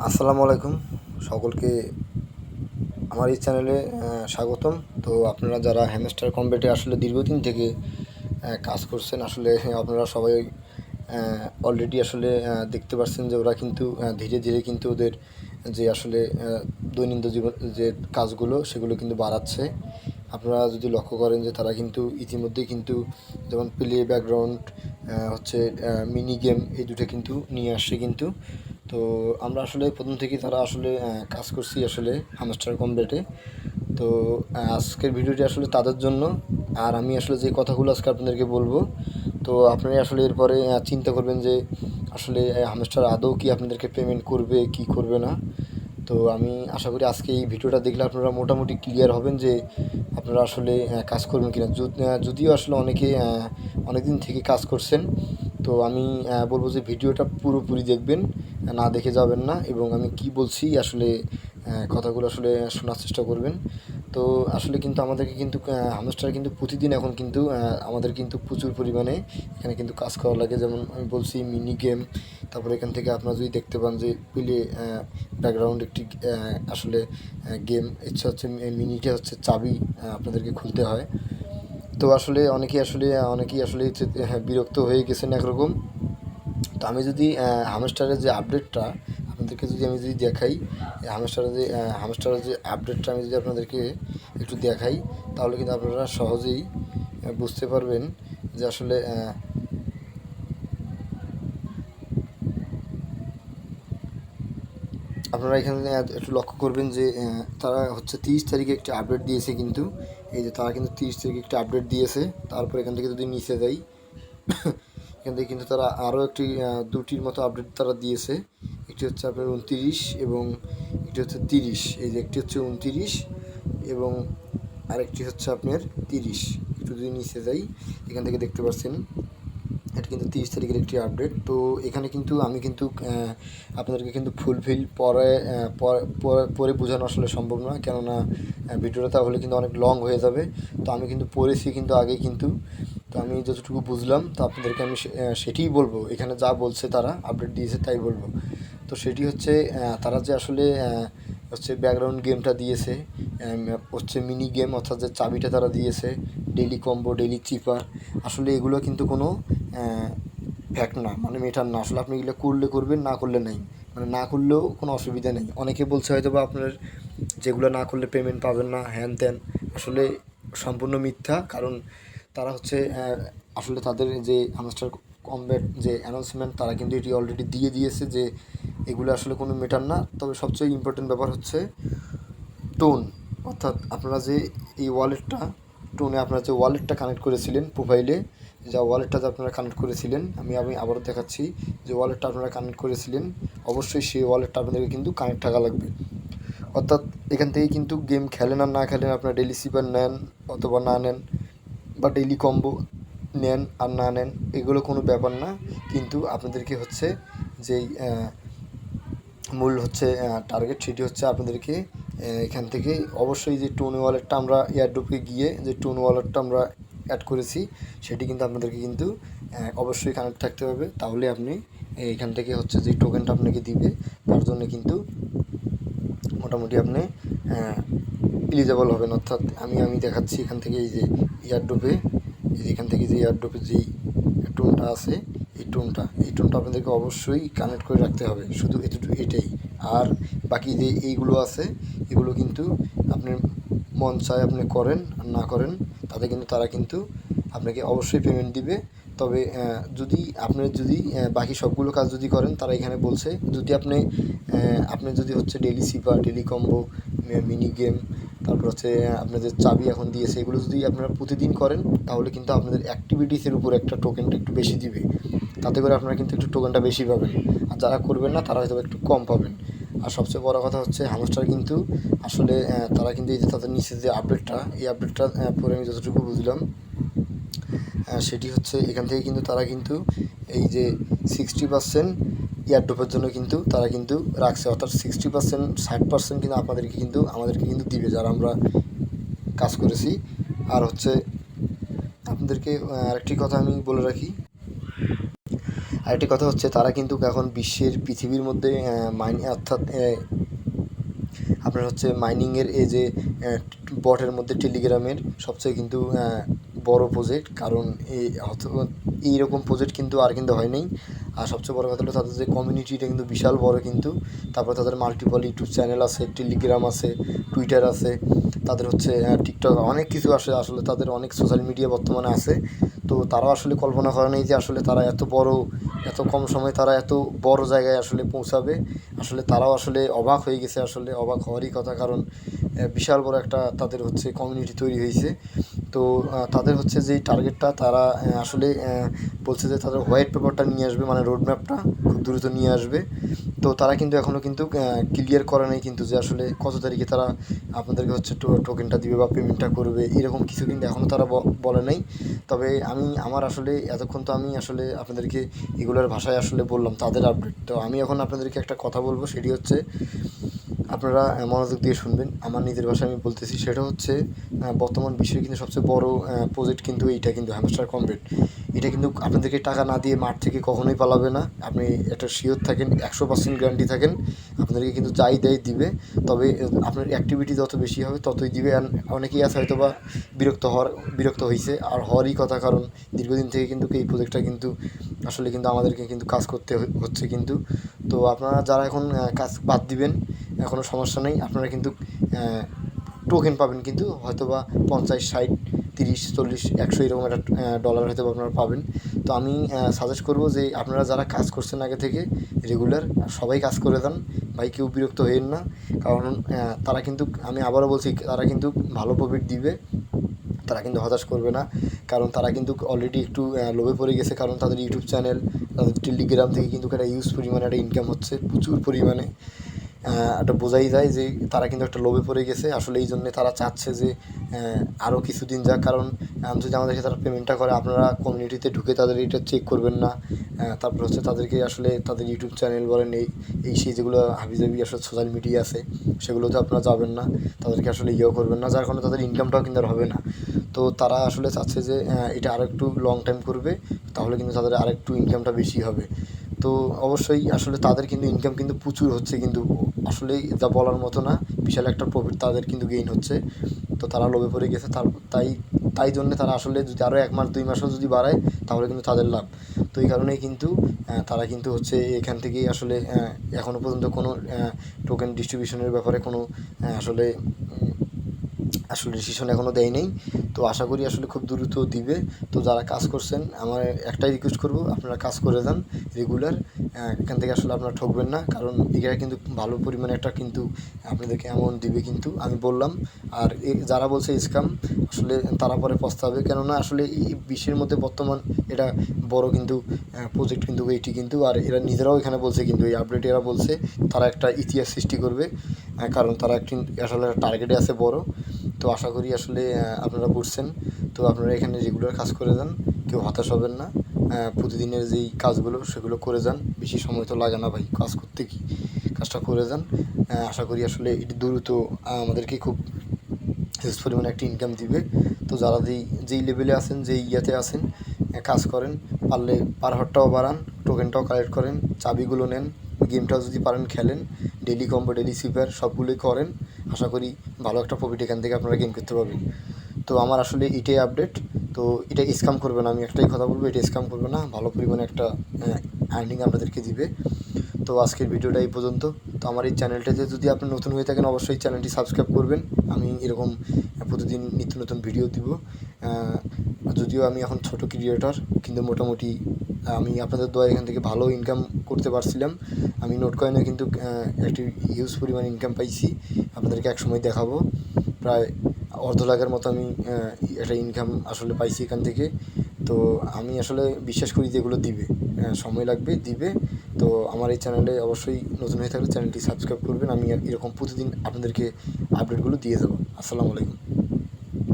আসসালামু আলাইকুম সকলকে আমার এই চ্যানেলে স্বাগতম। তো আপনারা যারা হ্যামস্টার কম্বেটে আসলে দীর্ঘদিন থেকে কাজ করছেন, আসলে আপনারা সবাই অলরেডি আসলে দেখতে পাচ্ছেন যে ওরা কিন্তু ধীরে ধীরে কিন্তু ওদের যে আসলে দৈনন্দিন জীবন যে কাজগুলো সেগুলো কিন্তু বাড়াচ্ছে। আপনারা যদি লক্ষ্য করেন যে তারা কিন্তু ইতিমধ্যেই কিন্তু যেমন প্লে ব্যাকগ্রাউন্ড হচ্ছে মিনি গেম, এই দুটো কিন্তু নিয়ে আসছে কিন্তু। তো আমরা আসলে প্রথম থেকেই তারা আসলে কাজ করছি আসলে হামস্টার কমবেটে। তো আজকের ভিডিওটি আসলে তাদের জন্য। আর আমি আসলে যে কথাগুলো আজকে আপনাদেরকে বলবো, তো আপনারা আসলে এরপরে চিন্তা করবেন যে আসলে হামস্টার আদৌ কি আপনাদেরকে পেমেন্ট করবে কি করবে না। তো আমি আশা করি আজকে এই ভিডিওটা দেখলে আপনারা মোটামুটি ক্লিয়ার হবেন যে আপনারা আসলে কাজ করবেন কিনা। যদিও আসলে অনেকে অনেক দিন থেকে কাজ করছেন, তো আমি বলবো যে ভিডিওটা পুরোপুরি দেখবেন, না দেখে যাবেন না, এবং আমি কি বলছি আসলে কথাগুলো আসলে শোনার চেষ্টা করবেন। তো আসলে কিন্তু আমাদেরকে কিন্তু হামস্টার কিন্তু প্রতিদিন এখন কিন্তু আমাদের কিন্তু প্রচুর পরিমাণে এখানে কিন্তু কাজ করা লাগে। যেমন আমি বলছি মিনি গেম, তারপরে এখান থেকে আপনারা যদি দেখতে পান যে প্লে ব্যাকগ্রাউন্ড একটি আসলে গেম, ইচ্ছা হচ্ছে মিনিটা হচ্ছে চাবি আপনাদেরকে খুলতে হয়। তো আসলে অনেকেই আসলে বিরক্ত হয়ে গেছেন একরকম। তো আমি যদি হামস্টারের যে আপডেটটা আপনাদেরকে যদি দেখাই, হামস্টারের যে আপডেটটা আমি যদি আপনাদেরকে একটু দেখাই, তাহলে কিন্তু আপনারা সহজেই বুঝতে পারবেন যে আসলে আপনারা এখানে একটু লক্ষ্য করবেন যে তারা হচ্ছে 30 তারিখে একটি আপডেট দিয়েছে কিন্তু। এই যে তারা কিন্তু 30 তারিখে একটি আপডেট দিয়েছে। তারপর এখান থেকে যদি নিচে যাই, এখান থেকে কিন্তু তারা আরও একটি দুটির মতো আপডেট তারা দিয়েছে। একটি হচ্ছে আপনার 29 এবং একটি হচ্ছে 30। এই যে একটি হচ্ছে 29 এবং আরেকটি হচ্ছে আপনার 30। একটু যদি নিচে যাই, এখান থেকে দেখতে পাচ্ছেন এটা কিন্তু 30 তারিখের একটি আপডেট। তো এখানে কিন্তু আমি কিন্তু আপনাদেরকে কিন্তু ফুলফিল পরে বোঝানো আসলে সম্ভব না, কেননা ভিডিওটা তাহলে কিন্তু অনেক লং হয়ে যাবে। তো আমি কিন্তু পড়েছি কিন্তু আগে কিন্তু। তো আমি যতটুকু বুঝলাম তো আপনাদেরকে আমি সেটিই বলবো, এখানে যা বলছে তারা আপডেট দিয়েছে তাই বলবো। তো সেটি হচ্ছে তারা যে আসলে হচ্ছে ব্যাকগ্রাউন্ড গেমটা দিয়েছে, হচ্ছে মিনি গেম, অর্থাৎ যে চাবিটা তারা দিয়েছে, ডেইলি কম্বো, ডেইলি চিপার, আসলে এগুলো কিন্তু কোনো ফ্যাক্ট না, মানে মেটার না। আসলে আপনি এগুলো করলে করবেন, না করলে নেই, মানে না করলেও কোনো অসুবিধা নেই। অনেকে বলছে হয়তো বা আপনার যেগুলো না করলে পেমেন্ট পাবেন না, হ্যান ত্যান, আসলে সম্পূর্ণ মিথ্যা। কারণ তারা হচ্ছে আসলে তাদের যে হামস্টার কমব্যাট যে অ্যানাউন্সমেন্ট, তারা কিন্তু এটি অলরেডি দিয়ে দিয়েছে যে এগুলো আসলে কোনো মেটার না। তবে সবচেয়ে ইম্পর্টেন্ট ব্যাপার হচ্ছে টোন, অর্থাৎ আপনারা যে এই ওয়ালেটটা, টোনে আপনারা যে ওয়ালেটটা কানেক্ট করেছিলেন প্রোফাইলে, যা ওয়ালেটটা যে আপনারা কানেক্ট করেছিলেন, আমি আবারও দেখাচ্ছি, যে ওয়ালেটটা আপনারা কানেক্ট করেছিলেন, অবশ্যই সেই ওয়ালেটটা আপনাদেরকে কিন্তু কানেক্ট থাকা লাগবে। অর্থাৎ এখান থেকে কিন্তু গেম খেলেন আর না খেলেন, আপনারা ডেইলি সিপার নেন অথবা না নেন, বা ডেইলি কম্বো নেন আর না নেন, এগুলো কোনো ব্যাপার না। কিন্তু আপনাদেরকে হচ্ছে যেই মূল হচ্ছে টার্গেট, সেটি হচ্ছে আপনাদেরকে এখান থেকে অবশ্যই যে টোন ওয়ালেটটা আমরা এয়ারড্রপে গিয়ে যে টোন ওয়ালেটটা আমরা অ্যাড করেছি, সেটি কিন্তু আপনাদেরকে কিন্তু অবশ্যই কানেক্ট থাকতে হবে। তাহলে আপনি এখান থেকে হচ্ছে যে টোকেনটা আপনাকে দিবে, তার জন্য কিন্তু মোটামুটি আপনি এলিজেবল হবেন। অর্থাৎ আমি দেখাচ্ছি এখান থেকে, এই যে এয়ারড্রপে, এই যে এখান থেকে যে এয়ারড্রপে যেই টোনটা আছে, এই টোনটা আপনাদেরকে অবশ্যই কানেক্ট করে রাখতে হবে, শুধু এটাই। আর বাকি যে এইগুলো আছে, এগুলো কিন্তু আপনি মন চায় আপনি করেন আর না করেন, তাতে কিন্তু তারা কিন্তু আপনাকে অবশ্যই পেমেন্ট দিবে। তবে যদি বাকি সবগুলো কাজ যদি করেন, তারা এখানে বলছে যদি আপনি যদি হচ্ছে daily sipper, daily combo, mini game, তারপর হচ্ছে আপনাদের চাবি এখন দিয়েছে, এগুলো যদি আপনারা প্রতিদিন করেন, তাহলে কিন্তু আপনাদের অ্যাক্টিভিটিসের উপর একটা টোকেনটা একটু বেশি দিবে। তাতে করে আপনারা কিন্তু একটু টোকেনটা বেশি পাবেন। আর যারা করবেন না, তারা হয়তো একটু কম পাবেন। আর সবচেয়ে বড় কথা হচ্ছে হামস্টার কিন্তু আসলে তারা কিন্তু এই যে তাদের নিচে যে আপডেটটা, এই আপডেটটা পরে আমি যতটুকু বুঝলাম, সেটি হচ্ছে এখান থেকে কিন্তু তারা কিন্তু এই যে 60% এয়ারড্রপের জন্য কিন্তু তারা কিন্তু রাখছে। অর্থাৎ 60%, 60% কিন্তু আমাদেরকে কিন্তু দিবে, যারা আমরা কাজ করেছি। আর হচ্ছে আপনাদেরকে আরেকটি কথা আমি বলে রাখি, আরেকটি কথা হচ্ছে তারা কিন্তু এখন পৃথিবীর মধ্যে অর্থাৎ আপনার হচ্ছে মাইনিংয়ের এই যে বটের মধ্যে টেলিগ্রামের সবচেয়ে কিন্তু বড় প্রজেক্ট, কারণ এইরকম প্রজেক্ট কিন্তু আর কিন্তু হয় নাই। আর সবচেয়ে বড় কথা হলো তাদের যে কমিউনিটিটা কিন্তু বিশাল বড় কিন্তু। তারপর তাদের মাল্টিপল ইউটিউব চ্যানেল আছে, টেলিগ্রাম আছে, টুইটার আছে, তাদের হচ্ছে টিকটক, অনেক কিছু আসে, আসলে তাদের অনেক সোশ্যাল মিডিয়া বর্তমানে আছে। তো তারাও আসলে কল্পনা করে নাই যে আসলে তারা এত কম সময়ে তারা এত বড় জায়গায় আসলে পৌঁছাবে। আসলে তারাও আসলে অবাক হয়ে গেছে, আসলে অবাক হওয়ারই কথা, কারণ বিশাল বড় একটা তাদের হচ্ছে কমিউনিটি তৈরি হয়েছে। তো তাদের হচ্ছে যেই টার্গেটটা তারা আসলে বলছে যে তাদের হোয়াইট পেপারটা নিয়ে আসবে, মানে রোড ম্যাপটা খুব দ্রুত নিয়ে আসবে। তো তারা কিন্তু এখনও কিন্তু ক্লিয়ার করে নাই কিন্তু যে আসলে কত তারিখে তারা আপনাদেরকে হচ্ছে টোকেনটা দিবে বা পেমেন্টটা করবে, এরকম কিছু কিন্তু এখনও তারা বলে নাই। তবে আমার আসলে এতক্ষণ তো আমি আসলে আপনাদেরকে এগুলোর ভাষায় আসলে বললাম তাদের আপডেট। তো আমি এখন আপনাদেরকে একটা কথা বলবো, সেটি হচ্ছে আপনারা মনোযোগ দিয়ে শুনবেন, আমার নিজের ভাষায় আমি বলতেছি। সেটা হচ্ছে বর্তমান বিশ্বের কিন্তু সবচেয়ে বড় প্রজেক্ট কিন্তু এইটা, কিন্তু হ্যামস্টার কমপ্লিট। এটা কিন্তু আপনাদেরকে টাকা না দিয়ে মাঠ থেকে কখনোই পালাবে না, আপনি একটা শিওর থাকেন, 100% গ্যারান্টি থাকেন। আপনাদেরকে কিন্তু যাই দেয় দিবে, তবে আপনার অ্যাক্টিভিটি যত বেশি হবে ততই দিবে। অনেকেই আছে হয়তো বা বিরক্ত হয়েছে, আর হওয়ারই কথা, কারণ দীর্ঘদিন থেকে কিন্তু এই প্রজেক্টটা কিন্তু আসলে কিন্তু আমাদেরকে কিন্তু কাজ করতে হচ্ছে কিন্তু। তো আপনারা যারা এখন কাজ বাদ দিবেন, কোনো সমস্যা নেই, আপনারা কিন্তু টোকেন পাবেন কিন্তু হয়তো বা 50, 60, 30, 40, 100 এরকম একটা ডলার হয়তো আপনারা পাবেন। তো আমি সাজেস্ট করবো যে আপনারা যারা কাজ করছেন আগে থেকে রেগুলার, সবাই কাজ করে দেন ভাই, কেউ বিরক্ত হইেন না। কারণ তারা কিন্তু, আমি আবারও বলছি, তারা কিন্তু ভালো প্রফিট দিবে, তারা কিন্তু হতাশ করবে না। কারণ তারা কিন্তু অলরেডি একটু লোভে পড়ে গেছে, কারণ তাদের ইউটিউব চ্যানেল, তাদের টেলিগ্রাম থেকে কিন্তু একটা ইউজ পরিমাণে একটা ইনকাম হচ্ছে প্রচুর পরিমাণে। একটা বোঝাই যায় যে তারা কিন্তু একটা লোভে পড়ে গেছে আসলে, এই জন্যে তারা চাচ্ছে যে আরও কিছুদিন যাক। কারণ যদি আমাদেরকে তারা পেমেন্টটা করে, আপনারা কমিউনিটিতে ঢুকে তাদের এটা চেক করবেন না। তারপর হচ্ছে তাদেরকে আসলে তাদের ইউটিউব চ্যানেল বলেন, সেই যেগুলো হাবিজাবি আসলে সোশ্যাল মিডিয়া আছে সেগুলোতে আপনারা যাবেন না, তাদেরকে আসলে করবেন না, যার কারণে তাদের ইনকামটাও কিন্তু আর হবে না। তো তারা আসলে চাচ্ছে যে এটা আরও একটু লং টাইম করবে, তাহলে কিন্তু তাদের আরেকটু ইনকামটা বেশি হবে। তো অবশ্যই আসলে তাদের কিন্তু ইনকাম কিন্তু প্রচুর হচ্ছে কিন্তু, আসলে যা বলার মতো না, বিশাল একটা প্রফিট তাদের কিন্তু গেইন হচ্ছে। তো তারা লোভে পড়ে গেছে, তাই জন্যে তারা আসলে যদি আরও 1 মাস 2 মাসও যদি বাড়ায়, তাহলে কিন্তু তাদের লাভ। তো এই কারণেই কিন্তু তারা কিন্তু হচ্ছে এখান থেকেই আসলে এখনও পর্যন্ত কোনো টোকেন ডিস্ট্রিবিউশনের ব্যাপারে কোনো আসলে ডিসিশন এখনও দেয় নেই। তো আশা করি আসলে খুব দ্রুত দিবে। তো যারা কাজ করছেন, আমার একটাই রিকোয়েস্ট করবো, আপনারা কাজ করে যান রেগুলার। এখান থেকে আসলে আপনারা ঠকবেন না, কারণ এখানে কিন্তু ভালো পরিমাণে একটা কিন্তু আপনাদেরকে অ্যামাউন্ট দিবে কিন্তু, আমি বললাম। আর যারা বলছে স্ক্যাম, আসলে তারা পরে পস্তাবে, কেননা আসলে এই বিশ্বের মধ্যে বর্তমান এটা বড় কিন্তু প্রজেক্ট কিন্তু এইটি কিন্তু। আর এরা নিজেরাও এখানে বলছে কিন্তু, এই আপডেটে এরা বলছে তারা একটা ইতিহাস সৃষ্টি করবে, কারণ তারা একটি আসলে টার্গেটে আছে বড়। তো আশা করি আসলে আপনারা বুঝছেন। তো আপনারা এখানে রেগুলার কাজ করে যান, কেউ হতাশ হবেন না। প্রতিদিনের যেই কাজগুলো সেগুলো করে যান, বেশি সময় তো লাগে না ভাই কাজ করতে, কি কাজটা করে যান। আশা করি আসলে এটি দ্রুত আমাদেরকে খুব হিউজ পরিমাণে একটা ইনকাম দিবে। তো যারা যেই লেভেলে আছেন, যেই ইয়াতে আছেন, কাজ করেন, পারলে পার হটটাও বাড়ান, টোকেনটাও কালেক্ট করেন, চাবিগুলো নেন, গেমটাও যদি পারেন খেলেন, ডেলি কম্বো, ডেলি সুইপার সবগুলোই করেন। আশা করি ভালো একটা প্রফিট এখান থেকে আপনারা গেইন করতে পারবেন। তো আমার আসলে এটাই আপডেট। তো এটা স্ক্যাম করবে না, আমি একটাই কথা বলবো, এটা স্ক্যাম করবে না, ভালো পরিমাণে একটা আর্নিং আপনাদেরকে দিবে। তো আজকের ভিডিওটা এই পর্যন্ত। তো আমার এই চ্যানেলটাতে যদি আপনি নতুন হয়ে থাকেন, অবশ্যই চ্যানেলটি সাবস্ক্রাইব করবেন। আমি এরকম প্রতিদিন নিত্য নতুন ভিডিও দিব। যদিও আমি এখন ছোট ক্রিয়েটর, কিন্তু মোটামুটি আমি আপনাদের দোয়া এখান থেকে ভালো ইনকাম করতে পারছিলাম। আমি নোট কয়েনে কিন্তু একটি হিউজ পরিমাণ ইনকাম পাইছি, আপনাদেরকে এক সময় দেখাবো। প্রায় $1,50,000 মতো আমি একটা ইনকাম আসলে পাইছি এখান থেকে। তো আমি আসলে বিশ্বাস করি যে এগুলো দিবে, সময় লাগবে, দিবে। তো আমার এই চ্যানেলে অবশ্যই নতুন হয়ে থাকলে চ্যানেলটি সাবস্ক্রাইব করবেন, আমি এরকম প্রতিদিন আপনাদেরকে আপডেটগুলো দিয়ে দেবো। আসসালামু আলাইকুম।